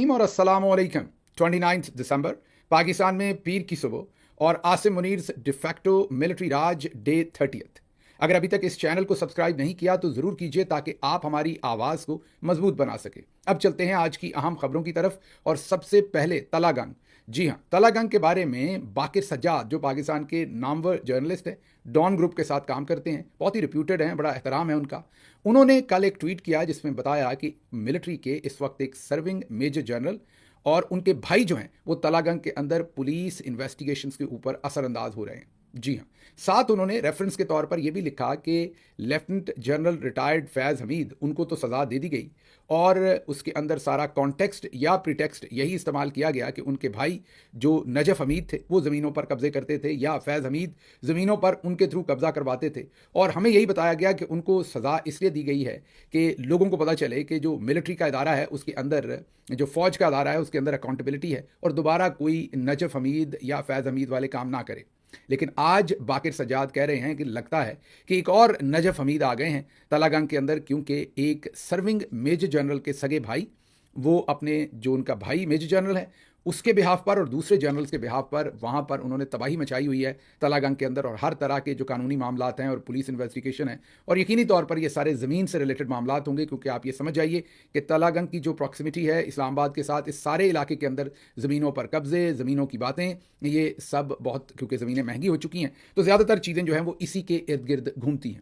रहीम और अस्सलाम वालेकुम। 29 दिसंबर पाकिस्तान में पीर की सुबह और आसिम मुनीर डिफैक्टो मिलिट्री राज डे 30th। अगर अभी तक इस चैनल को सब्सक्राइब नहीं किया तो ज़रूर कीजिए ताकि आप हमारी आवाज़ को मजबूत बना सके। अब चलते हैं आज की अहम खबरों की तरफ और सबसे पहले तलागंग। जी हाँ, तलागंग के बारे में बाकिर सज्जाद जो पाकिस्तान के नामवर जर्नलिस्ट हैं, डॉन ग्रुप के साथ काम करते हैं, बहुत ही रिप्यूटेड हैं, बड़ा एहतराम है उनका। उन्होंने कल एक ट्वीट किया जिसमें बताया कि मिलिट्री के इस वक्त एक सर्विंग मेजर जनरल और उनके भाई जो हैं वो तलागंग के अंदर पुलिस इन्वेस्टिगेशंस के ऊपर असरअंदाज हो रहे हैं। जी हाँ, साथ उन्होंने रेफरेंस के तौर पर यह भी लिखा कि लेफ्टिनेंट जनरल रिटायर्ड फैज़ हमीद उनको तो सज़ा दे दी गई और उसके अंदर सारा कॉन्टेक्स्ट या प्रीटेक्स्ट यही इस्तेमाल किया गया कि उनके भाई जो नजफ हमीद थे वो ज़मीनों पर कब्जे करते थे या फैज़ हमीद ज़मीनों पर उनके थ्रू कब्जा करवाते थे। और हमें यही बताया गया कि उनको सज़ा इसलिए दी गई है कि लोगों को पता चले कि जो मिलिट्री का इदारा है उसके अंदर, जो फ़ौज का इदारा है उसके अंदर अकाउंटेबिलिटी है और दोबारा कोई नजफ हमीद या फैज़ हमीद वाले काम ना करे। लेकिन आज बाकिर सज्जाद कह रहे हैं कि लगता है कि एक और नजफ हमीद आ गए हैं तलागंग के अंदर, क्योंकि एक सर्विंग मेजर जनरल के सगे भाई वो अपने जो उनका भाई मेजर जनरल है उसके बिहाफ पर और दूसरे जनरल्स के बिहाफ पर वहाँ पर उन्होंने तबाही मचाई हुई है तलागंग के अंदर। और हर तरह के जो कानूनी मामलात हैं और पुलिस इन्वेस्टिगेशन है और यकीनी तौर पर ये सारे ज़मीन से रिलेटेड मामलात होंगे, क्योंकि आप ये समझ जाइए कि तलागंग की जो प्रॉक्सिमिटी है इस्लामाबाद के साथ, इस सारे इलाके के अंदर ज़मीनों पर कब्जे, ज़मीनों की बातें, ये सब बहुत, क्योंकि ज़मीनें महंगी हो चुकी हैं तो ज़्यादातर चीज़ें जो हैं वो इसी के इर्द गिर्द घूमती हैं।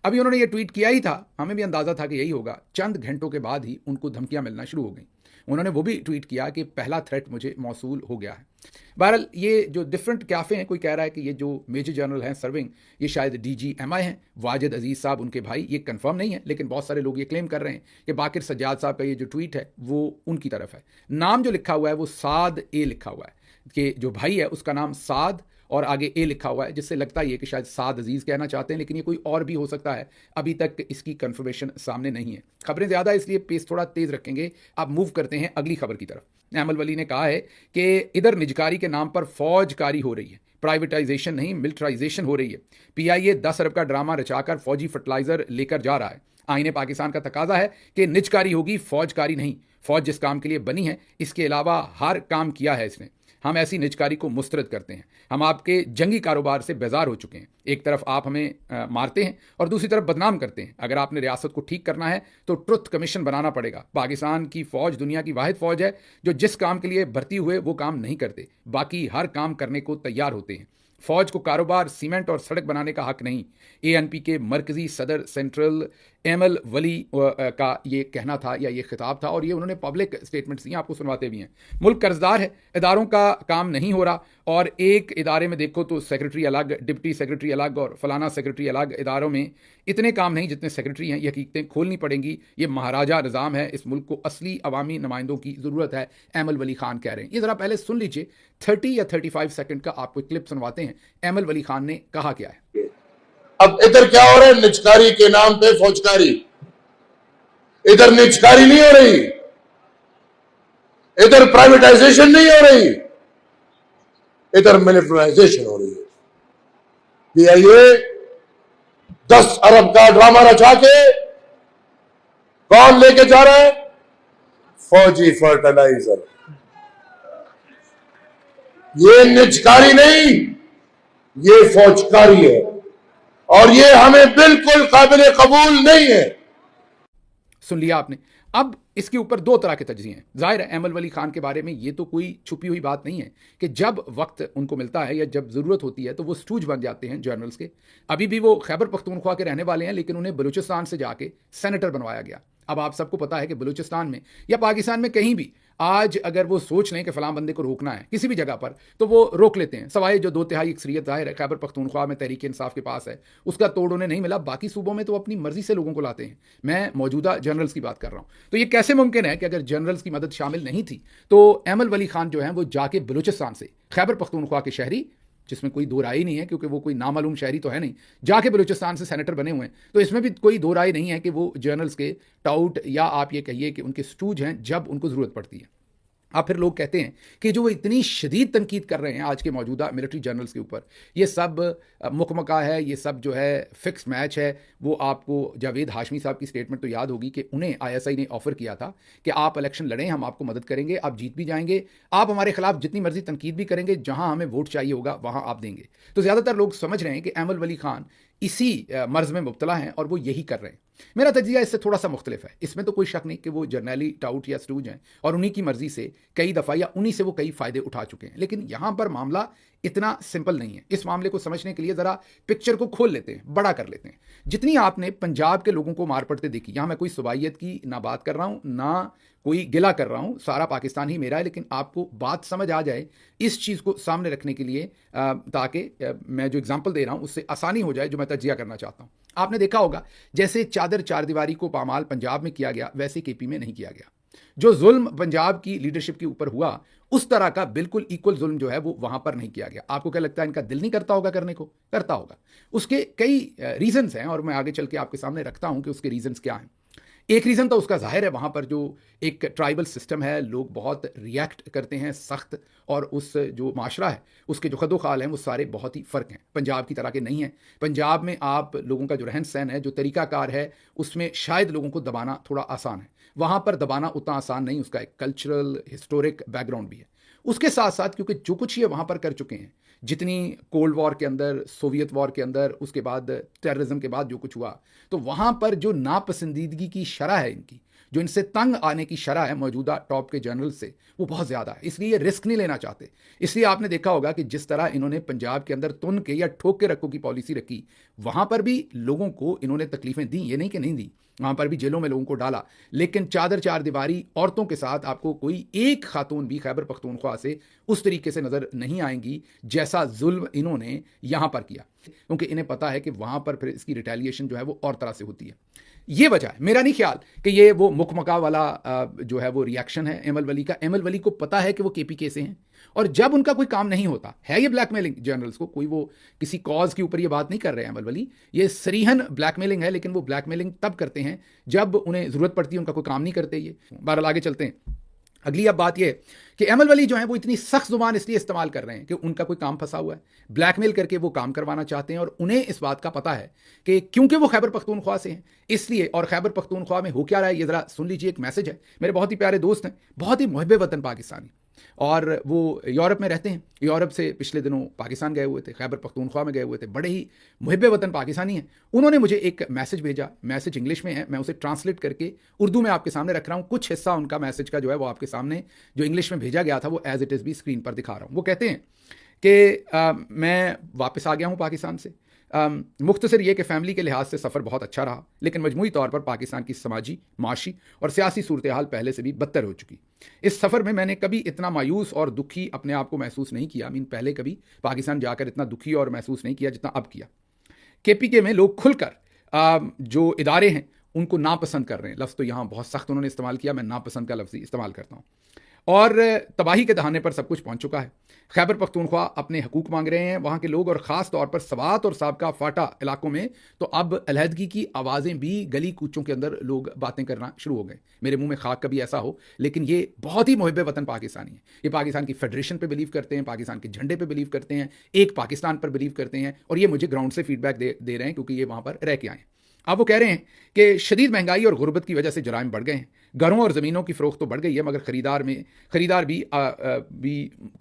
अभी उन्होंने ये ट्वीट किया ही था, हमें भी अंदाज़ा था कि यही होगा। चंद घंटों के बाद ही उनको धमकियां मिलना शुरू हो गई। उन्होंने वो भी ट्वीट किया कि पहला थ्रेट मुझे मौसूल हो गया है। बहरहाल ये जो डिफरेंट कैफ़े हैं, कोई कह रहा है कि ये जो मेजर जनरल हैं सर्विंग ये शायद DGMI हैं, वाजिद अजीज़ साहब उनके भाई, ये कंफर्म नहीं है लेकिन बहुत सारे लोग ये क्लेम कर रहे हैं कि बाकिर सज्जाद साहब का ये जो ट्वीट है वो उनकी तरफ है। नाम जो लिखा हुआ है वो साद ए लिखा हुआ है कि जो भाई है उसका नाम साद और आगे ए लिखा हुआ है, जिससे लगता ही है कि शायद साद अजीज़ कहना चाहते हैं, लेकिन ये कोई और भी हो सकता है। अभी तक इसकी कंफर्मेशन सामने नहीं है। खबरें ज़्यादा इसलिए पेस थोड़ा तेज़ रखेंगे। अब मूव करते हैं अगली खबर की तरफ। अहमल वली ने कहा है कि इधर निजकारी के नाम पर फौजकारी हो रही है, प्राइवेटाइजेशन नहीं मिलिट्राइजेशन हो रही है। PIA 10 अरब का ड्रामा रचाकर फौजी फर्टिलाइजर लेकर जा रहा है। आईने पाकिस्तान का तकाजा है कि निजकारी होगी, फौजकारी नहीं। फौज जिस काम के लिए बनी है इसके अलावा हर काम किया है इसने। हम ऐसी निजकारी को मुस्तरद करते हैं। हम आपके जंगी कारोबार से बेजार हो चुके हैं। एक तरफ आप हमें मारते हैं और दूसरी तरफ बदनाम करते हैं। अगर आपने रियासत को ठीक करना है तो ट्रुथ कमीशन बनाना पड़ेगा। पाकिस्तान की फ़ौज दुनिया की वाहिद फ़ौज है जो जिस काम के लिए भर्ती हुए वो काम नहीं करते, बाकी हर काम करने को तैयार होते हैं। फौज को कारोबार, सीमेंट और सड़क बनाने का हक नहीं। ANP के मरकजी सदर सेंट्रल अहमल वली का ये कहना था या ये खिताब था और ये उन्होंने पब्लिक स्टेटमेंट्स दिए, आपको सुनवाते भी हैं। मुल्क कर्जदार है, इदारों का काम नहीं हो रहा और एक इदारे में देखो तो सेक्रेटरी अलग, डिप्टी सेक्रेटरी अलग और फलाना सेक्रेटरी अलग। इदारों में इतने काम नहीं जितने सेक्रेटरी हैं। ये हकीकतें खोलनी पड़ेंगी। ये महाराजा निज़ाम है, इस मुल्क को असली अवामी नुमाइंदों की ज़रूरत है, अहमल वली खान कह रहे हैं। ये ज़रा पहले सुन लीजिए, 30 या 35 सेकंड का आपको क्लिप सुनवाते हैं। अहमल वली खान ने कहा क्या है। अब इधर क्या हो रहा है? निजकारी के नाम पे फौजकारी। इधर निजकारी नहीं हो रही, इधर प्राइवेटाइजेशन नहीं हो रही, इधर मिलिटराइजेशन हो रही है। PIA 10 अरब का ड्रामा रचा के कौन लेके जा रहा है? फौजी फर्टिलाइजर। ये निजकारी नहीं, ये फौजकारी है और ये हमें बिल्कुल काबिल कबूल नहीं है। सुन लिया आपने। अब इसके ऊपर दो तरह के तज्ज़िये हैं। ज़ाहिर है अहमल वली खान के बारे में ये तो कोई छुपी हुई बात नहीं है कि जब वक्त उनको मिलता है या जब ज़रूरत होती है तो वो स्टूज बन जाते हैं जर्नल्स के। अभी भी वो खैबर पख्तूनख्वा के रहने वाले हैं, लेकिन उन्हें बलूचिस्तान से जाके सेनेटर बनवाया गया। अब आप सबको पता है कि बलूचिस्तान में या पाकिस्तान में कहीं भी आज अगर वो सोच लें कि फ़लाँ बंदे को रोकना है किसी भी जगह पर तो वो रोक लेते हैं, सवाए जो 2/3 अक्सरियत ज़ाहिर है खैबर पख्तूनख्वा में तहरीक इंसाफ के पास है, उसका तोड़ उन्हें नहीं मिला। बाकी सूबों में तो अपनी मर्जी से लोगों को लाते हैं। मैं मौजूदा जनरल्स की बात कर रहा हूँ। तो ये कैसे मुमकिन है कि अगर जनरल्स की मदद शामिल नहीं थी तो अहमल वली खान जो हैं वो जाके बलूचिस्तान से, खैबर पख्तूनख्वा के शहरी जिसमें कोई दो राय नहीं है क्योंकि वो कोई नामालूम शहरी तो है नहीं, जाके बलूचिस्तान से सेनेटर बने हुए हैं। तो इसमें भी कोई दो राय नहीं है कि वो जर्नल्स के टाउट या आप ये कहिए कि उनके स्टूज हैं जब उनको ज़रूरत पड़ती है। अब फिर लोग कहते हैं कि जो वो इतनी शदीद तनकीद कर रहे हैं आज के मौजूदा मिलिट्री जनरल्स के ऊपर, ये सब मुकमका है, ये सब जो है फिक्स मैच है। वो आपको जावेद हाशमी साहब की स्टेटमेंट तो याद होगी कि उन्हें आईएसआई ने ऑफर किया था कि आप इलेक्शन लड़ें, हम आपको मदद करेंगे, आप जीत भी जाएंगे, आप हमारे खिलाफ जितनी मर्जी तनकीद भी करेंगे, जहां हमें वोट चाहिए होगा वहां आप देंगे। तो ज़्यादातर लोग समझ रहे हैं कि एमल वली खान इसी मर्ज में मुब्तला हैं और वो यही कर रहे हैं। मेरा तजिया इससे थोड़ा सा मुख्तलिफ है। इसमें तो कोई शक नहीं कि वो जर्नैली टाउट या स्टूज हैं और उन्हीं की मर्जी से कई दफ़ा या उन्हीं से वो कई फ़ायदे उठा चुके हैं। लेकिन यहाँ पर मामला इतना सिंपल नहीं है। इस मामले को समझने के लिए ज़रा पिक्चर को खोल लेते हैं, बड़ा कर लेते हैं। जितनी आपने पंजाब के लोगों को मार पड़ते देखी, यहाँ मैं कोई सुबाइयत की ना बात कर रहा हूँ ना कोई गिला कर रहा हूँ, सारा पाकिस्तान ही मेरा है, लेकिन आपको बात समझ आ जाए इस चीज़ को सामने रखने के लिए, ताकि मैं जो एग्जाम्पल दे रहा हूँ उससे आसानी हो जाए जो मैं तजिया करना चाहता हूँ। आपने देखा होगा जैसे चादर चारदीवारी को पामाल पंजाब में किया गया, वैसे केपी में नहीं किया गया। जो जुल्म पंजाब की लीडरशिप के ऊपर हुआ, उस तरह का बिल्कुल इक्वल जुल्म जो है वो वहां पर नहीं किया गया। आपको क्या लगता है इनका दिल नहीं करता होगा करने को? करता होगा। उसके कई रीजंस हैं और मैं आगे चल के आपके सामने रखता हूं कि उसके रीजंस क्या हैं। एक रीज़न तो उसका जाहिर है, वहाँ पर जो एक ट्राइबल सिस्टम है, लोग बहुत रिएक्ट करते हैं सख्त, और उस जो माशरा है उसके जो खदोखाल हैं वो सारे बहुत ही फ़र्क हैं, पंजाब की तरह के नहीं हैं। पंजाब में आप लोगों का जो रहन सहन है, जो तरीक़ाकार है, उसमें शायद लोगों को दबाना थोड़ा आसान है। वहाँ पर दबाना उतना आसान नहीं, उसका एक कल्चरल हिस्टोरिक बैकग्राउंड भी है। उसके साथ साथ क्योंकि जो कुछ ये वहाँ पर कर चुके हैं, जितनी कोल्ड वॉर के अंदर, सोवियत वॉर के अंदर, उसके बाद टेररिज्म के बाद जो कुछ हुआ, तो वहाँ पर जो नापसंदीदगी की शरह है इनकी, जो इनसे तंग आने की शरह है मौजूदा टॉप के जनरल से, वो बहुत ज़्यादा है। इसलिए ये रिस्क नहीं लेना चाहते। इसलिए आपने देखा होगा कि जिस तरह इन्होंने पंजाब के अंदर तुन के या ठोक के रखो की पॉलिसी रखी, वहाँ पर भी लोगों को इन्होंने तकलीफ़ें दी, ये नहीं कि नहीं दी, वहाँ पर भी जेलों में लोगों को डाला। लेकिन चादर चार दीवारी औरतों के साथ आपको कोई एक खातून भी खैबर पख्तूनख्वा से उस तरीके से नज़र नहीं आएंगी जैसा जुल्म इन्होंने यहाँ पर किया, क्योंकि इन्हें पता है कि वहाँ पर फिर इसकी रिटेलिएशन जो है वो और तरह से होती है। ये वजह है। मेरा नहीं ख्याल कि ये वो मुकमका वाला जो है वो रिएक्शन है एमल वली का। एमल वली को पता है कि वो केपीके से हैं, और जब उनका कोई काम नहीं होता है, ये ब्लैकमेलिंग जनरल्स को, कोई वो किसी कॉज के ऊपर ये बात नहीं कर रहे हैं एमल वली, ये सरीहन ब्लैकमेलिंग है। लेकिन वो ब्लैकमेलिंग तब करते हैं जब उन्हें ज़रूरत पड़ती है, उनका कोई काम नहीं करते ये। बहरहाल आगे चलते हैं। अगली अब बात यह है कि एमल वली जो है वो इतनी सख्त जुबान इसलिए इस्तेमाल कर रहे हैं कि उनका कोई काम फंसा हुआ है, ब्लैकमेल करके वो काम करवाना चाहते हैं, और उन्हें इस बात का पता है कि क्योंकि वो खैबर पख्तूनख्वा से हैं इसलिए। और खैबर पख्तूनख्वा में हो क्या रहा है ये ज़रा सुन लीजिए। एक मैसेज है, मेरे बहुत ही प्यारे दोस्त हैं, बहुत ही मुहिब वतन पाकिस्तानी, और वो यूरोप में रहते हैं। यूरोप से पिछले दिनों पाकिस्तान गए हुए थे, खैबर पख्तूनख्वा में गए हुए थे, बड़े ही मुहिब वतन पाकिस्तानी हैं। उन्होंने मुझे एक मैसेज भेजा, मैसेज इंग्लिश में है, मैं उसे ट्रांसलेट करके उर्दू में आपके सामने रख रहा हूँ। कुछ हिस्सा उनका मैसेज का जो है वो आपके सामने, जो इंग्लिश में भेजा गया था, वो एज इट इज़ भी स्क्रीन पर दिखा रहा हूँ। वो कहते हैं कि मैं वापस आ गया हूँ पाकिस्तान से। मुख्तसर ये कि फ़ैमिली के लिहाज से सफ़र बहुत अच्छा रहा, लेकिन मजमूई तौर पर पाकिस्तान की समाजी, माशी और सियासी सूरत हाल पहले से भी बदतर हो चुकी। इस सफ़र में मैंने कभी इतना मायूस और दुखी अपने आप को महसूस नहीं किया। पहले कभी पाकिस्तान जाकर इतना दुखी और महसूस नहीं किया जितना अब किया। केपीके में लोग खुलकर जो इदारे हैं उनको नापसंद कर रहे हैं। लफ्ज़ तो यहाँ बहुत सख्त उन्होंने इस्तेमाल किया, मैं नापसंद का लफ्ज़ इस्तेमाल करता हूँ। और तबाही के दहाने पर सब कुछ पहुंच चुका है। खैबर पख्तूनख्वा अपने हकूक़ मांग रहे हैं वहाँ के लोग, और ख़ास तौर पर सवात और साबका फाटा इलाकों में तो अब अलहदगी की आवाज़ें भी गली कूचों के अंदर लोग बातें करना शुरू हो गए। मेरे मुंह में खाक कभी ऐसा हो, लेकिन ये बहुत ही मुहिब वतन पाकिस्तानी है। ये पाकिस्तान की फेडरेशन पे बिलीव करते हैं, पाकिस्तान के झंडे पे बिलीव करते हैं, एक पाकिस्तान पर बिलीव करते हैं, और ये मुझे ग्राउंड से फीडबैक दे रहे हैं क्योंकि ये वहाँ पर रह के आए हैं। अब वो कह रहे हैं कि शदीद महंगाई और गुर्बत की वजह से जराइम बढ़ गए हैं, घरों और ज़मीनों की फ़रोख्त तो बढ़ गई है, मगर ख़रीदार भी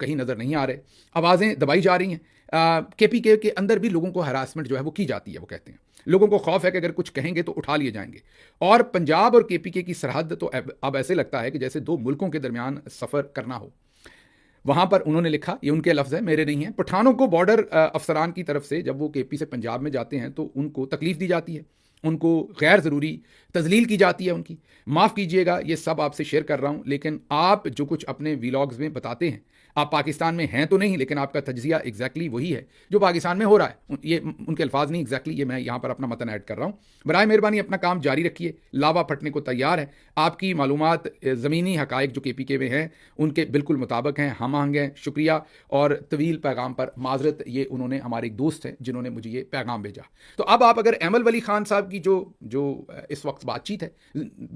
कहीं नज़र नहीं आ रहे। आवाज़ें दबाई जा रही हैं। केपीके के अंदर भी लोगों को हरासमेंट जो है वो की जाती है। वो कहते हैं लोगों को खौफ है कि अगर कुछ कहेंगे तो उठा लिए जाएंगे। और पंजाब और केपीके की सरहद तो अब ऐसे लगता है कि जैसे दो मुल्कों के दरमियान सफ़र करना हो। वहाँ पर उन्होंने लिखा, ये उनके लफ्ज़ है, मेरे नहीं हैं, पठानों को बॉर्डर अफसरान की तरफ से जब वो केपी से पंजाब में जाते हैं तो उनको तकलीफ़ दी जाती है, उनको गैर ज़रूरी तजलील की जाती है उनकी। माफ़ कीजिएगा ये सब आपसे शेयर कर रहा हूँ, लेकिन आप जो कुछ अपने व्लॉग्स में बताते हैं, आप पाकिस्तान में हैं तो नहीं, लेकिन आपका तज्जिया एग्जैक्टली वही है जो पाकिस्तान में हो रहा है। ये उनके अल्फाज नहीं एग्जैक्टली, ये मैं यहाँ पर अपना मतन ऐड कर रहा हूँ। बराए मेहरबानी अपना काम जारी रखिए, लावा फटने को तैयार है। आपकी मालूमात ज़मीनी हकायक जो केपीके में हैं उनके बिल्कुल मुताबिक हैं, हम आहंग हैं। शुक्रिया और तवील पैगाम पर माजरत। ये उन्होंने, हमारे एक दोस्त हैं जिन्होंने मुझे ये पैगाम भेजा। तो अब आप अगर एमल वली खान साहब की जो इस वक्त बातचीत है,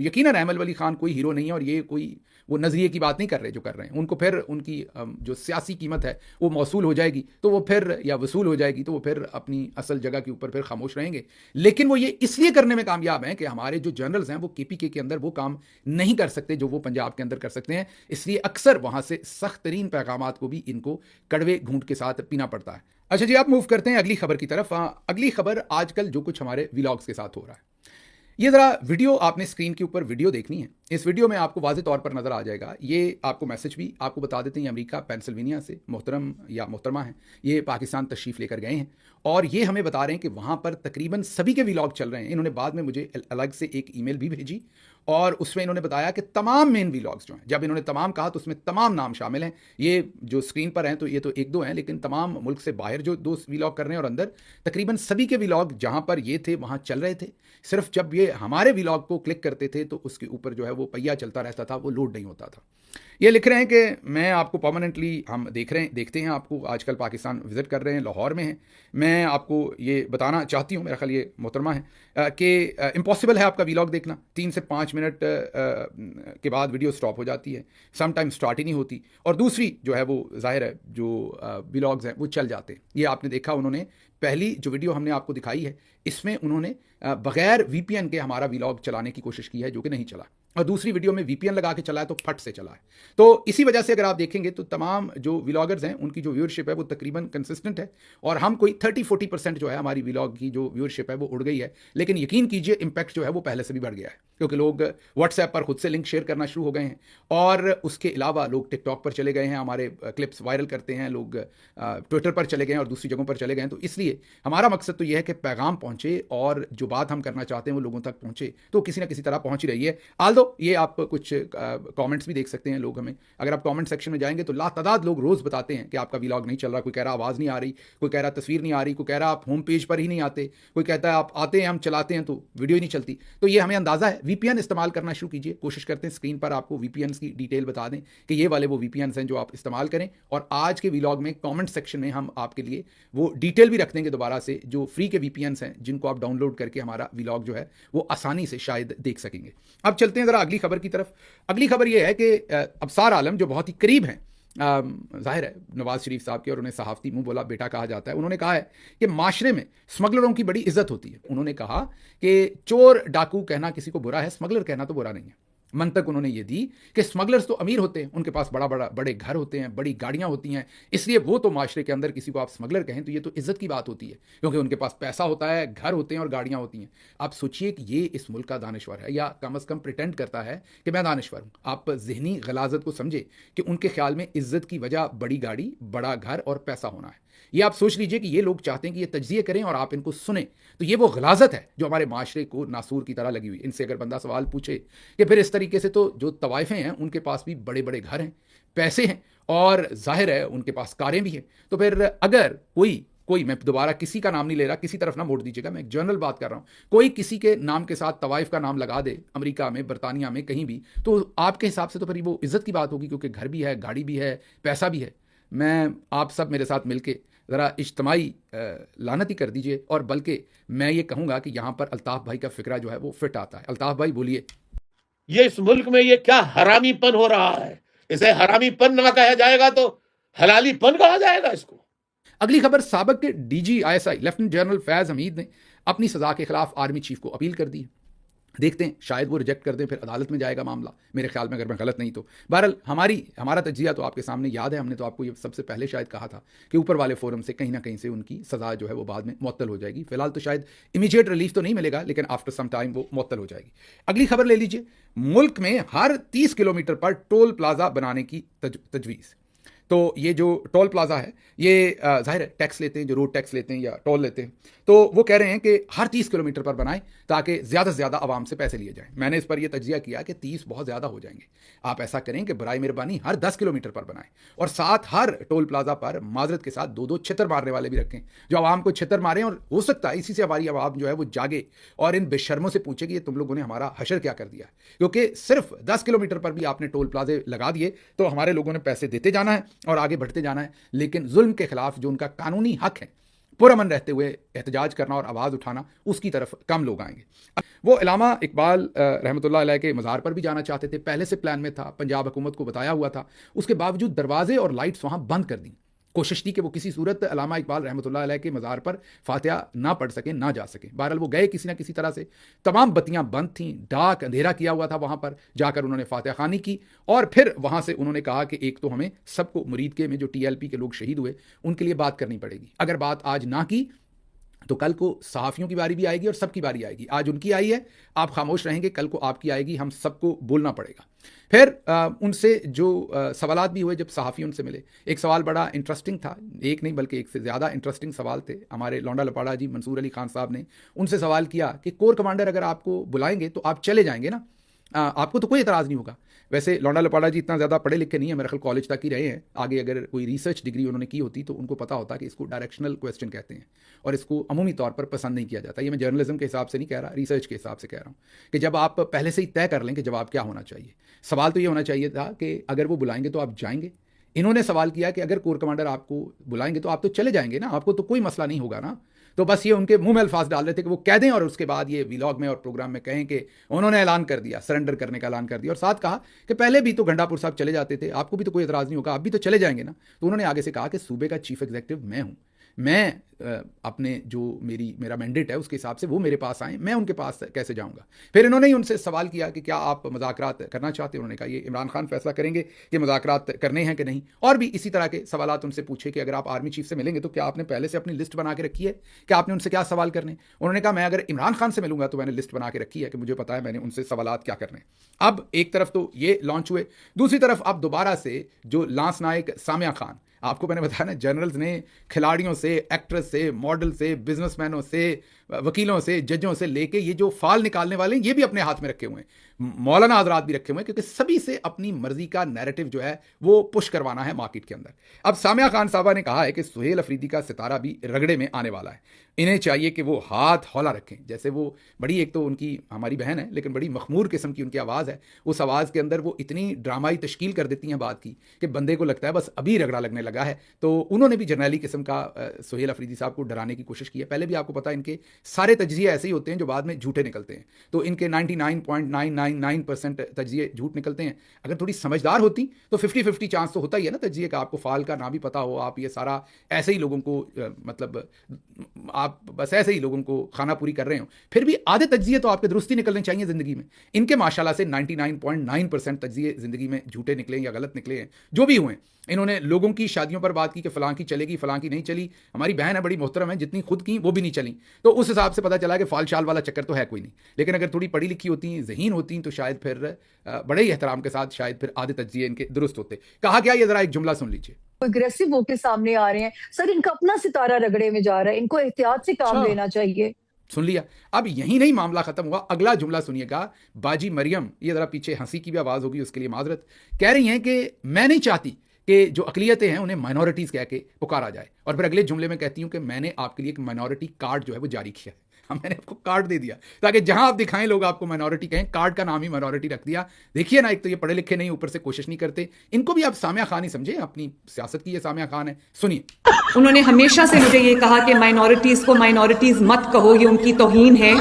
यकीनन एमल वली खान कोई हीरो नहीं है और ये कोई वो नज़रिए की बात नहीं कर रहे जो कर रहे हैं, उनको फिर उनकी जो सियासी कीमत है वो मौसूल हो जाएगी तो वो फिर, या वसूल हो जाएगी तो वो फिर अपनी असल जगह के ऊपर फिर खामोश रहेंगे। लेकिन वो ये इसलिए करने में कामयाब हैं कि हमारे जो जनरल्स हैं वो केपीके के अंदर वो काम नहीं कर सकते जो वो पंजाब के अंदर कर सकते हैं, इसलिए अक्सर वहाँ से सख्त तरीन पैगामात को भी इनको कड़वे घूंट के साथ पीना पड़ता है। अच्छा जी, आप मूव करते हैं अगली खबर की तरफ। अगली खबर आजकल जो कुछ हमारे व्लॉग्स के साथ हो रहा है, ये ज़रा वीडियो आपने स्क्रीन के ऊपर वीडियो देखनी है। इस वीडियो में आपको वाज़ेह तौर पर नज़र आ जाएगा, ये आपको मैसेज भी आपको बता देते हैं। अमेरिका पेंसिल्वेनिया से मोहतरम या मोहतरमा हैं, ये पाकिस्तान तशरीफ़ लेकर गए हैं और ये हमें बता रहे हैं कि वहाँ पर तकरीबन सभी के व्लॉग चल रहे हैं। इन्होंने बाद में मुझे अलग से एक ईमेल भी भेजी और उसमें इन्होंने बताया कि तमाम मेन व्लॉग्स जो हैं, जब इन्होंने तमाम कहा तो उसमें तमाम नाम शामिल हैं। ये जो स्क्रीन पर हैं तो ये तो एक दो हैं, लेकिन तमाम मुल्क से बाहर जो दो व्लॉग कर रहे हैं और अंदर तकरीबन सभी के व्लॉग जहाँ पर ये थे वहाँ चल रहे थे। सिर्फ जब ये हमारे व्लॉग को क्लिक करते थे तो उसके ऊपर जो है वो पहिया चलता रहता था, वो लोड नहीं होता था। ये लिख रहे हैं कि मैं आपको परमानेंटली हम देखते हैं आपको, आजकल पाकिस्तान विज़िट कर रहे हैं, लाहौर में हैं। मैं आपको ये बताना चाहती हूँ, मेरा ख्याल ये मोहतरमा है, कि इम्पॉसिबल है आपका व्लॉग देखना। 3 से 5 मिनट के बाद वीडियो स्टॉप हो जाती है, सम टाइम स्टार्ट ही नहीं होती, और दूसरी जो है वो ज़ाहिर है जो व्लॉग्स हैं वो चल जाते हैं। ये आपने देखा, उन्होंने पहली जो वीडियो हमने आपको दिखाई है इसमें उन्होंने बगैर वीपीएन के हमारा व्लॉग चलाने की कोशिश की है जो कि नहीं चला, और दूसरी वीडियो में वीपीएन लगा के चला है तो फट से चला है। तो इसी वजह से अगर आप देखेंगे तो तमाम जो व्लॉगर्स हैं उनकी जो व्यूअरशिप है वो तकरीबन कंसिस्टेंट है, और हम कोई 30-40% जो है हमारी व्लॉग की जो व्यूअरशिप है वो उड़ गई है। लेकिन यकीन कीजिए इम्पैक्ट जो है वो पहले से भी बढ़ गया है, क्योंकि लोग व्हाट्सएप पर खुद से लिंक शेयर करना शुरू हो गए हैं, और उसके अलावा लोग टिकटॉक पर चले गए हैं, हमारे क्लिप्स वायरल करते हैं, लोग ट्विटर पर चले गए हैं और दूसरी जगहों पर चले गए हैं। तो इसलिए हमारा मकसद तो यह है कि पैगाम पहुँचे और जो बात हम करना चाहते हैं वो लोगों तक पहुँचे, तो किसी ना किसी तरह पहुँच ही रही है। आल्दो ये आप कुछ कमेंट्स भी देख सकते हैं, लोग हमें, अगर आप कमेंट सेक्शन में जाएंगे तो लातादाद लोग रोज़ बताते हैं कि आपका व्लॉग नहीं चल रहा। कोई कह रहा आवाज़ नहीं आ रही, कोई कह रहा तस्वीर नहीं आ रही, कोई कह रहा आप होम पेज पर ही नहीं आते, कोई कहता है आप आते हैं हम चलाते हैं तो वीडियो ही नहीं चलती। तो ये हमें अंदाज़ा है। वीपीएन इस्तेमाल करना शुरू कीजिए, कोशिश करते हैं स्क्रीन पर आपको वीपीएन की डिटेल बता दें कि ये वाले वो वीपीएन हैं जो आप इस्तेमाल करें, और आज के व्लॉग में कॉमेंट सेक्शन में हम आपके लिए वो डिटेल भी रख देंगे दोबारा से, जो फ्री के वीपीएन हैं जिनको आप डाउनलोड करके हमारा व्लॉग जो है वो आसानी से शायद देख सकेंगे। अब चलते हैं ज़रा अगली खबर की तरफ। अगली खबर यह है कि अबसार आलम जो बहुत ही करीब हैं जाहिर है नवाज शरीफ साहब के, और उन्हें सहाफ़ती मुंह बोला बेटा कहा जाता है, उन्होंने कहा है कि माशरे में स्मगलरों की बड़ी इज्जत होती है। उन्होंने कहा कि चोर डाकू कहना किसी को बुरा है, स्मगलर कहना तो बुरा नहीं है। मंतक उन्होंने ये दी कि स्मगलर्स तो अमीर होते हैं, उनके पास बड़े घर होते हैं, बड़ी गाड़ियां होती हैं, इसलिए वो तो माशरे के अंदर किसी को आप स्मगलर कहें तो ये तो इज्जत की बात होती है, क्योंकि उनके पास पैसा होता है, घर होते हैं और गाड़ियां होती हैं। आप सोचिए कि ये इस मुल्क का दानिश्वर है, या कम अज़ कम प्रिटेंड करता है कि मैं दानिश्वर हूँ। आप ज़हनी गलाजत को समझे कि उनके ख्याल में इज्जत की वजह बड़ी गाड़ी, बड़ा घर और पैसा होना है। ये आप सोच लीजिए कि ये लोग चाहते हैं कि ये तज्जिए करें और आप इनको सुने, तो ये वो गलाजत है जो हमारे माशरे को नासूर की तरह लगी हुई। इनसे अगर बंदा सवाल पूछे कि फिर इस तरीके से तो जो तवाइफें हैं उनके पास भी बड़े बड़े घर हैं, पैसे हैं, और जाहिर है उनके पास कारें भी हैं, तो फिर अगर कोई मैं दोबारा किसी का नाम नहीं ले रहा, किसी तरफ ना मोड़ दीजिएगा, मैं एक जनरल बात कर रहा हूँ, कोई किसी के नाम के साथ तवाइफ का नाम लगा दे अमेरिका में, बरतानिया में, कहीं भी, तो आपके हिसाब से तो फिर वो इज्जत की बात होगी, क्योंकि घर भी है, गाड़ी भी है, पैसा भी है। मैं आप सब मेरे साथ मिलके ज़रा इज्तमाई लानत ही कर दीजिए, और बल्कि मैं ये कहूँगा कि यहाँ पर अल्ताफ़ भाई का फिक्रा जो है वो फिट आता है। अल्ताफ़ भाई बोलिए। ये इस मुल्क में ये क्या हरामीपन हो रहा है, इसे हरामीपन न कहा जाएगा तो हलालीपन कहा जाएगा इसको। अगली खबर, साबिक के डीजी आईएसआई लेफ्टिनेंट जनरल फैज़ हमीद ने अपनी सज़ा के खिलाफ आर्मी चीफ को अपील कर दी है। देखते हैं शायद वो रिजेक्ट कर दें, फिर अदालत में जाएगा मामला, मेरे ख्याल में, अगर मैं गलत नहीं तो। बहरहाल हमारा तज्जिया तो आपके सामने याद है, हमने तो आपको ये सबसे पहले शायद कहा था कि ऊपर वाले फोरम से कहीं ना कहीं से उनकी सज़ा जो है वो बाद में मुअत्तल हो जाएगी। फिलहाल तो शायद इमीडिएट रिलीफ तो नहीं मिलेगा, लेकिन आफ्टर सम टाइम वो मुअत्तल हो जाएगी। अगली खबर ले लीजिए, मुल्क में हर 30 किलोमीटर पर टोल प्लाजा बनाने की तजवीज़। तो ये जो टोल प्लाजा है ये जाहिर है टैक्स लेते हैं, जो रोड टैक्स लेते हैं या टोल लेते हैं, तो वो कह रहे हैं कि हर 30 किलोमीटर पर बनाएं ताकि ज़्यादा से ज़्यादा आवाम से पैसे लिए जाएं। मैंने इस पर यह तज्जिया किया कि 30 बहुत ज़्यादा हो जाएंगे। आप ऐसा करें कि बराए मेहरबानी हर 10 किलोमीटर पर बनाएं, और साथ हर टोल प्लाजा पर माजरत के साथ 2-2 छितर मारने वाले भी रखें, जो आवाम को छितर मारें, और हो सकता है इसी से हमारी आवाम जो है वो जागे और इन बेशर्मों से पूछे कि ये तुम लोगों ने हमारा हशर क्या कर दिया है। क्योंकि सिर्फ 10 किलोमीटर पर भी आपने टोल प्लाजे लगा दिए तो हमारे लोगों ने पैसे देते जाना है और आगे बढ़ते जाना है, लेकिन जुल्म के खिलाफ जो उनका कानूनी हक है पुरअमन रहते हुए एहतजाज करना और आवाज़ उठाना, उसकी तरफ कम लोग आएंगे। वो इलामा इकबाल रहमतुल्लाह अलैह के मज़ार पर भी जाना चाहते थे, पहले से प्लान में था, पंजाब हुकूमत को बताया हुआ था, उसके बावजूद दरवाजे और लाइट्स वहाँ बंद कर दी। कोशिश थी कि वो किसी सूरत अल्लामा इकबाल रहमतुल्लाह अलैह के मज़ार पर फातिहा ना पढ़ सके, ना जा सके। बहरहाल वो गए किसी ना किसी तरह से, तमाम बत्तियां बंद थीं, डाक अंधेरा किया हुआ था, वहाँ पर जाकर उन्होंने फातिहा खानी की और फिर वहाँ से उन्होंने कहा कि एक तो हमें सबको मुरीद के में जो TLP के लोग शहीद हुए उनके लिए बात करनी पड़ेगी। अगर बात आज ना की तो कल को सहाफ़ियों की बारी भी आएगी और सबकी बारी आएगी। आज उनकी आई है, आप खामोश रहेंगे, कल को आपकी आएगी, हम सबको बोलना पड़ेगा। फिर उनसे जो सवालात भी हुए, जब सहाफ़ी उनसे मिले, एक सवाल बड़ा इंटरेस्टिंग था, एक नहीं बल्कि एक से ज़्यादा इंटरेस्टिंग सवाल थे। हमारे लौंडा लपाड़ा जी मंसूर अली खान साहब ने उनसे सवाल किया कि कोर कमांडर अगर आपको बुलाएंगे तो आप चले जाएंगे ना, आपको तो कोई एतराज़ नहीं होगा। वैसे लौंडा लपाड़ा जी इतना ज़्यादा पढ़े लिखे नहीं है, मेरे ख्याल कॉलेज तक ही रहे हैं। आगे अगर कोई रिसर्च डिग्री उन्होंने की होती तो उनको पता होता कि इसको डायरेक्शनल क्वेश्चन कहते हैं और इसको अमूमी तौर पर पसंद नहीं किया जाता। ये मैं जर्नलिज्म के हिसाब से नहीं कह रहा, रिसर्च के हिसाब से कह रहा हूँ कि जब आप पहले से ही तय कर लें कि जवाब क्या होना चाहिए। सवाल तो ये होना चाहिए था कि अगर वो बुलाएंगे तो आप जाएंगे। इन्होंने सवाल किया कि अगर कोर कमांडर आपको बुलाएंगे तो आप तो चले जाएंगे ना, आपको तो कोई मसला नहीं होगा ना। तो बस ये उनके मुंह में अल्फाज डाल रहे थे कि वो कह दें और उसके बाद ये व्लॉग में और प्रोग्राम में कहें कि उन्होंने ऐलान कर दिया, सरेंडर करने का ऐलान कर दिया। और साथ कहा कि पहले भी तो गंडापुर साहब चले जाते थे, आपको भी तो कोई एतराज़ नहीं होगा, आप भी तो चले जाएंगे ना। तो उन्होंने आगे से कहा कि सूबे का चीफ एग्जीक्यूटिव मैं हूँ, मैं अपने जो मेरा मैंडेट है उसके हिसाब से वो मेरे पास आए, मैं उनके पास कैसे जाऊंगा। फिर इन्होंने ही उनसे सवाल किया कि क्या आप मुज़ाकरात करना चाहते हैं। उन्होंने कहा ये इमरान खान फैसला करेंगे कि मुज़ाकरात करने हैं कि नहीं। और भी इसी तरह के सवालात उनसे पूछे कि अगर आप आर्मी चीफ से मिलेंगे तो क्या आपने पहले से अपनी लिस्ट बना के रखी है कि आपने उनसे क्या सवाल करने। उन्होंने कहा मैं अगर इमरान खान से मिलूंगा तो मैंने लिस्ट बना के रखी है कि मुझे पता है मैंने उनसे सवालात क्या करने। अब एक तरफ तो ये लॉन्च हुए, दूसरी तरफ अब दोबारा से जो लांस नायक सामिया खान, आपको मैंने बताया ना, जनरल्स ने खिलाड़ियों से, एक्ट्रेस से, मॉडल से, बिजनेसमैनों से, वकीलों से, जजों से लेके ये जो फाल निकालने वाले हैं ये भी अपने हाथ में रखे हुए हैं, मौलाना हजरात भी रखे हुए हैं, क्योंकि सभी से अपनी मर्जी का नैरेटिव जो है वो पुश करवाना है मार्केट के अंदर। अब सामिया खान साहबा ने कहा है कि सुहेल अफरीदी का सितारा भी रगड़े में आने वाला है, इन्हें चाहिए कि वो हाथ हौला रखें। जैसे वो बड़ी, एक तो उनकी हमारी बहन है लेकिन बड़ी मखमूर किस्म की उनकी आवाज़ है, उस आवाज़ के अंदर वो इतनी ड्रामाई तश्कील कर देती हैं बात की कि बंदे को लगता है बस अभी रगड़ा लगने लगा है। तो उन्होंने भी जर्नैली किस्म का सुहेल अफरीदी साहब को डराने की कोशिश की है। पहले भी आपको पता है इनके सारे तज्जिए ऐसे ही होते हैं जो बाद में झूठे निकलते हैं, तो इनके 99.999% तज्जिए झूठ निकलते हैं। अगर थोड़ी समझदार होती तो 50-50 चांस तो होता ही है ना तज्जिए का, आपको फाल का ना भी पता हो, आप ये सारा ऐसे ही लोगों को मतलब आप बस ऐसे ही लोगों को खाना पूरी कर रहे हो, फिर भी आधे तज्जिए तो आपके दुरुस्ती निकलने चाहिए ज़िंदगी में। इनके माशाल्लाह से 99.9% तज्जिए ज़िंदगी में झूठे निकले या गलत निकले हैं, जो भी हुए। इन्होंने लोगों की शादियों पर बात की कि फलां की चलेगी, फलां की नहीं चली। हमारी बहन है, बड़ी मोहतरम है, जितनी खुद की वो भी नहीं चली, तो उस हिसाब से पता चला कि फाल शाल वाला चक्कर तो है कोई नहीं। लेकिन अगर थोड़ी पढ़ी लिखी होती, ज़हीन होती तो शायद फिर बड़े ही एहतराम के साथ शायद फिर आधे तज्जिए इनके दुरुस्त होते। कहा क्या, ये ज़रा एक जुमला सुन लीजिए। अग्रेसिव होके सामने आ रहे हैं सर, इनका अपना सितारा रगड़े में जा रहा है, इनको एहतियात से काम लेना चाहिए। सुन लिया। अब यही नहीं मामला खत्म हुआ, अगला जुमला सुनिएगा। बाजी मरियम, ये जरा पीछे हंसी की भी आवाज़ होगी, उसके लिए माजरत, कह रही हैं कि मैं नहीं चाहती कि जो अकलियतें हैं उन्हें माइनॉरिटीज़ कह के पुकारा जाए। और फिर अगले जुमले में कहती हूँ कि मैंने आपके लिए एक माइनॉरिटी कार्ड जो है वो जारी किया है, मैंने आपको कार्ड दे दिया ताकि जहां आप दिखाएं लोग आपको माइनॉरिटी कहें। कार्ड का नाम ही माइनॉरिटी रख दिया। देखिए ना, एक तो ये पढ़े लिखे नहीं, ऊपर से कोशिश नहीं करते। इनको भी आप सामिया खान ही समझे, अपनी सियासत की ये सामिया खान है। सुनिए, उन्होंने हमेशा से मुझे ये कहा कि माइनॉरिटीज को माइनॉरिटीज मत कहो, ये उनकी तौहीन है।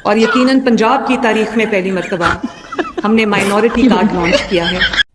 और यकीनन पंजाब की तारीख में पहली मर्तबा हमने माइनॉरिटी कार्ड लॉन्च किया है।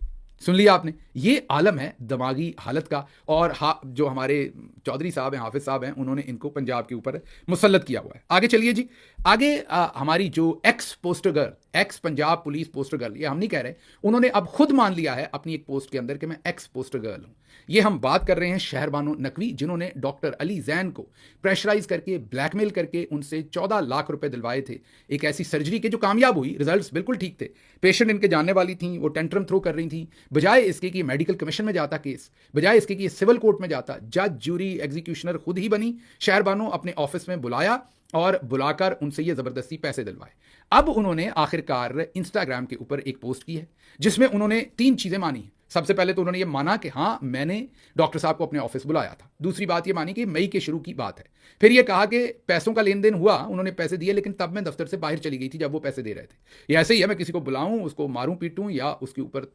सुन लिया आपने, ये आलम है दिमागी हालत का। और जो हमारे चौधरी साहब हैं, हाफिज साहब हैं, उन्होंने इनको पंजाब के ऊपर मुसल्लत किया हुआ है। आगे चलिए जी, आगे हमारी जो x poster girl, x Punjab police poster girl, ये हम नहीं कह रहे, उन्होंने अब खुद मान लिया है अपनी एक पोस्ट के अंदर कि मैं एक्स पोस्टर गर्ल हूँ। ये हम बात कर रहे हैं शहरबानो नकवी, जिन्होंने डॉक्टर अली जैन को प्रेशराइज करके, ब्लैकमेल करके उनसे 14 लाख रुपए दिलवाए थे एक ऐसी सर्जरी के जो कामयाब हुई, रिजल्ट्स बिल्कुल ठीक थे, पेशेंट इनके जानने वाली थी, वो टेंट्रम थ्रो कर रही थी। बजाय इसके कि मेडिकल कमीशन में जाता केस, बजाय इसके कि सिविल कोर्ट में जाता, जज, जूरी, एग्जीक्यूशनर खुद ही बनी। शहरबानो अपने ऑफिस में बुलाया और बुलाकर उनसे ये ज़बरदस्ती पैसे दिलवाए। अब उन्होंने आखिरकार इंस्टाग्राम के ऊपर एक पोस्ट की है जिसमें उन्होंने 3 चीज़ें मानी हैं। सबसे पहले तो उन्होंने ये माना कि हाँ, मैंने डॉक्टर साहब को अपने ऑफिस बुलाया था। दूसरी बात ये मानी कि मई के शुरू की बात है। फिर ये कहा कि पैसों का लेन देन हुआ, उन्होंने पैसे दिए, लेकिन तब मैं दफ्तर से बाहर चली गई थी जब वो पैसे दे रहे थे। ये ऐसे ही है, मैं किसी को बुलाऊं, उसको मारूं पीटूं या उसके ऊपर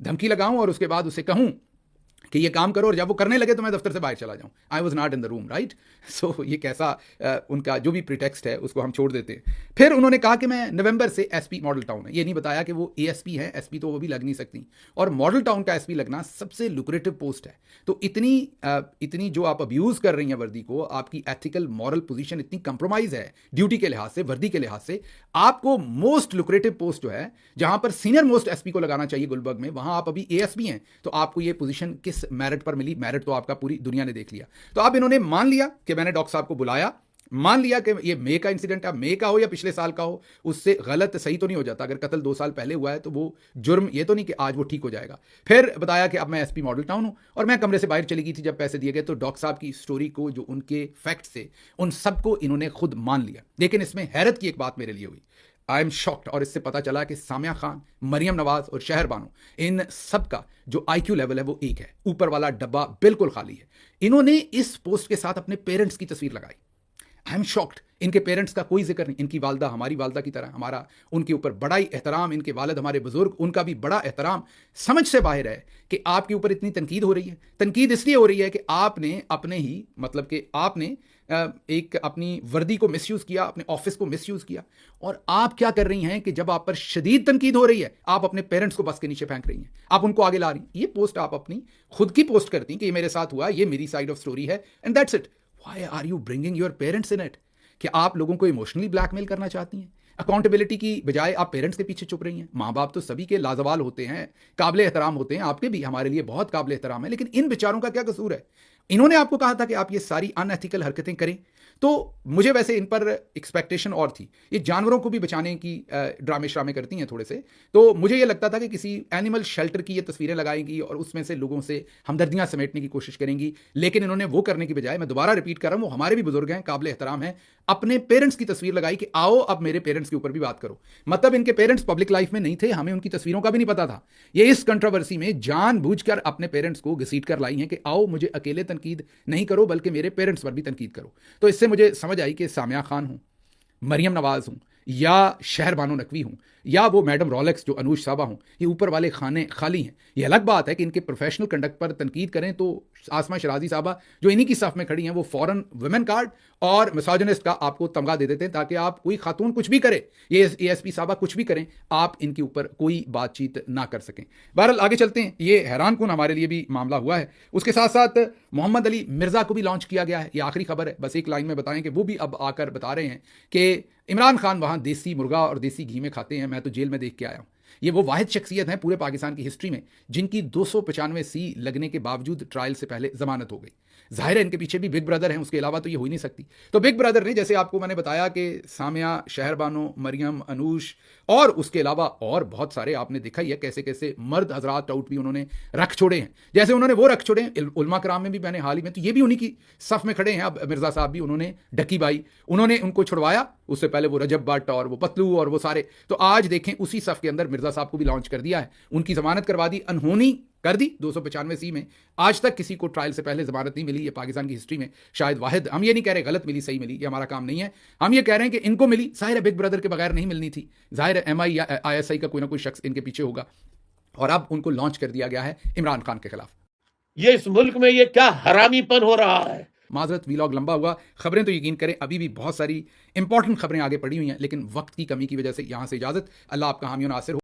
धमकी लगाऊं और उसके बाद उसे कहूं कि ये काम करो, और जब वो करने लगे तो मैं दफ्तर से बाहर चला जाऊं। I was not in the room, right. So ये कैसा उनका जो भी प्रिटेक्स्ट है उसको हम छोड़ देते हैं। फिर उन्होंने कहा कि मैं नवंबर से एसपी मॉडल टाउन है, ये नहीं बताया कि वो एएसपी है, एसपी तो वो भी लग नहीं सकती, और मॉडल टाउन का एसपी लगना सबसे लुक्रेटिव पोस्ट है। तो इतनी जो आप अब्यूज़ कर रही हैं वर्दी को, आपकी एथिकल मॉरल पोजीशन इतनी कंप्रोमाइज है ड्यूटी के लिहाज से, वर्दी के लिहाज से, आपको मोस्ट लुक्रेटिव पोस्ट जो है जहां पर सीनियर मोस्ट एसपी को लगाना चाहिए गुलबर्ग में, वहां आप अभी एएसपी हैं, तो आपको ये पोजीशन किस मेरिट पर मिली? मेरिट तो आपका पूरी दुनिया ने देख लिया। तो अब इन्होंने मान लिया कि मैंने डॉक्टर साहब को बुलाया, मान लिया कि ये मई का इंसिडेंट है, मई का हो या पिछले साल का हो, उससे गलत सही तो नहीं हो जाता। अगर कत्ल 2 साल पहले हुआ है तो वो जुर्म ये तो नहीं कि आज वो ठीक हो जाएगा। फिर बताया कि अब मैं एसपी मॉडल टाउन हूं, और मैं कमरे से बाहर चली गई थी जब पैसे दिए गए। तो डॉक्टर साहब की स्टोरी को, जो उनके फैक्ट से, उन सबको इन्होंने खुद मान लिया। लेकिन इसमें हैरत की एक बात मेरे लिए हुई, आई एम शॉक्ड, और इससे पता चला कि सामिया खान, मरियम नवाज और शहर बानो, इन सब का जो IQ लेवल है वो एक है, ऊपर वाला डब्बा बिल्कुल खाली है। इन्होंने इस पोस्ट के साथ अपने पेरेंट्स की तस्वीर लगाई। I am shocked. इनके पेरेंट्स का कोई जिक्र नहीं। इनकी वालदा हमारी वालदा की तरह, हमारा उनके ऊपर बड़ा ही एहतराम, इनके वालिद हमारे बुजुर्ग, उनका भी बड़ा एहतराम। समझ से बाहर है कि आपके ऊपर इतनी तनकीद हो रही है। तनकीद इसलिए हो रही है कि आपने अपने ही, मतलब कि आपने एक अपनी वर्दी को मिसयूज़ किया, अपने ऑफिस को मिसयूज़ किया। और आप क्या कर रही हैं कि जब आप पर शदीद तनकीद हो रही है, आप अपने पेरेंट्स को बस के नीचे फेंक रही हैं, आप उनको आगे ला रही हैं। ये पोस्ट आप अपनी खुद की पोस्ट करती हैं कि ये मेरे साथ हुआ, ये मेरी साइड ऑफ स्टोरी है, and that's it. Why are you bringing your parents in it? कि आप लोगों को इमोशनली ब्लैकमेल करना चाहती हैं? अकाउंटेबिलिटी की बजाय आप पेरेंट्स के पीछे चुप रही हैं। माँ बाप तो सभी के लाजवाल होते हैं, काबिल एहतराम होते हैं, आपके भी हमारे लिए बहुत काबिल एहतराम है, लेकिन इन बेचारों का क्या कसूर है? इन्होंने आपको कहा था कि आप ये सारी अनएथिकल हरकतें करें, तो मुझे वैसे इन पर एक्सपेक्टेशन और थी। ये जानवरों को भी बचाने की ड्रामे श्रामे करती हैं थोड़े से, तो मुझे ये लगता था कि किसी एनिमल शेल्टर की ये तस्वीरें लगाएंगी और उसमें से लोगों से हमदर्दियां समेटने की कोशिश करेंगी। लेकिन इन्होंने वो करने की बजाय, मैं दोबारा रिपीट कर रहा हूं, वो हमारे भी बुजुर्ग हैं, काबिल एहतराम हैं, अपने पेरेंट्स की तस्वीर लगाई कि आओ अब मेरे पेरेंट्स के ऊपर भी बात करो। मतलब इनके पेरेंट्स पब्लिक लाइफ में नहीं थे, हमें उनकी तस्वीरों का भी नहीं पता था। ये इस कंट्रोवर्सी में जानबूझकर अपने पेरेंट्स को घसीट कर लाई हैं कि आओ मुझे अकेले तनकीद नहीं करो, बल्कि मेरे पेरेंट्स पर भी तनकीद करो। तो इससे मुझे समझ आई कि सामिया खान हूं, मरियम नवाज हूं, या शहर बानो नकवी हूं, या वो मैडम रॉलेक्स जो अनूश साहबा हूं, ये ऊपर वाले खाने खाली हैं। ये अलग बात है कि इनके प्रोफेशनल कंडक्ट पर तनकीद करें तो आसमा शराजी साहबा जो इन्हीं की सफ में खड़ी हैं, वो फौरन वुमेन कार्ड और मिसोजिनिस्ट का आपको तमगा दे देते हैं, ताकि आप, कोई खातून कुछ भी करे, ये एएसपी साहबा कुछ भी करें, आप इनके ऊपर कोई बातचीत ना कर सकें। बहरहाल आगे चलते हैं। ये हैरान कुन हमारे लिए भी मामला हुआ है। उसके साथ साथ मोहम्मद अली मिर्जा को भी लॉन्च किया गया है। ये आखिरी खबर है, बस एक लाइन में बताएं कि वो भी अब आकर बता रहे हैं कि इमरान खान वहाँ देसी मुर्गा और देसी घी में खाते हैं, मैं तो जेल में देख के आया हूँ। ये वो वाहिद शख्सियत हैं पूरे पाकिस्तान की हिस्ट्री में जिनकी 295 सी लगने के बावजूद ट्रायल से पहले जमानत हो गई। जाहिर है इनके पीछे भी बिग ब्रदर हैं, उसके अलावा तो ये हो ही नहीं सकती। तो बिग ब्रदर ने, जैसे आपको मैंने बताया कि सामिया, शहर बानो, मरियम, अनूश और उसके अलावा और बहुत सारे, आपने देखा ही है कैसे कैसे मर्द हजरात आउट भी उन्होंने रख छोड़े हैं। जैसे उन्होंने वो रख छोड़े हैं उलमा कराम में भी, मैंने हाल ही में, तो ये भी उन्हीं की सफ में खड़े हैं। अब मिर्जा साहब भी, उन्होंने डकी बाई, उन्होंने उनको छुड़वाया, उससे पहले वो रजब भट्ट और वो पतलू और वो सारे, तो आज देखें उसी सफ के अंदर मिर्जा साहब को भी लॉन्च कर दिया है, उनकी जमानत करवा दी, अनहोनी कर दी 295 सी में। आज तक किसी को ट्रायल से पहले जमानत नहीं मिली, ये पाकिस्तान की हिस्ट्री में शायद वाहिद। हम ये नहीं कह रहे गलत मिली, सही मिली, ये हमारा काम नहीं है। हम ये कह रहे हैं कि इनको मिली, जाहिर है बिग ब्रदर के बगैर नहीं मिलनी थी, जाहिर है MI या ISI का कोई ना कोई शख्स इनके पीछे होगा, और अब उनको लॉन्च कर दिया गया है इमरान खान के खिलाफ। ये इस मुल्क में ये क्या हरामीपन हो रहा है। माजरत, वीलॉग लंबा हुआ। खबरें तो यकीन करें अभी भी बहुत सारी इंपॉर्टेंट खबरें आगे पड़ी हुई हैं, लेकिन वक्त की कमी की वजह से यहाँ से इजाजत। अल्लाह आपका हामी और नासिर हो।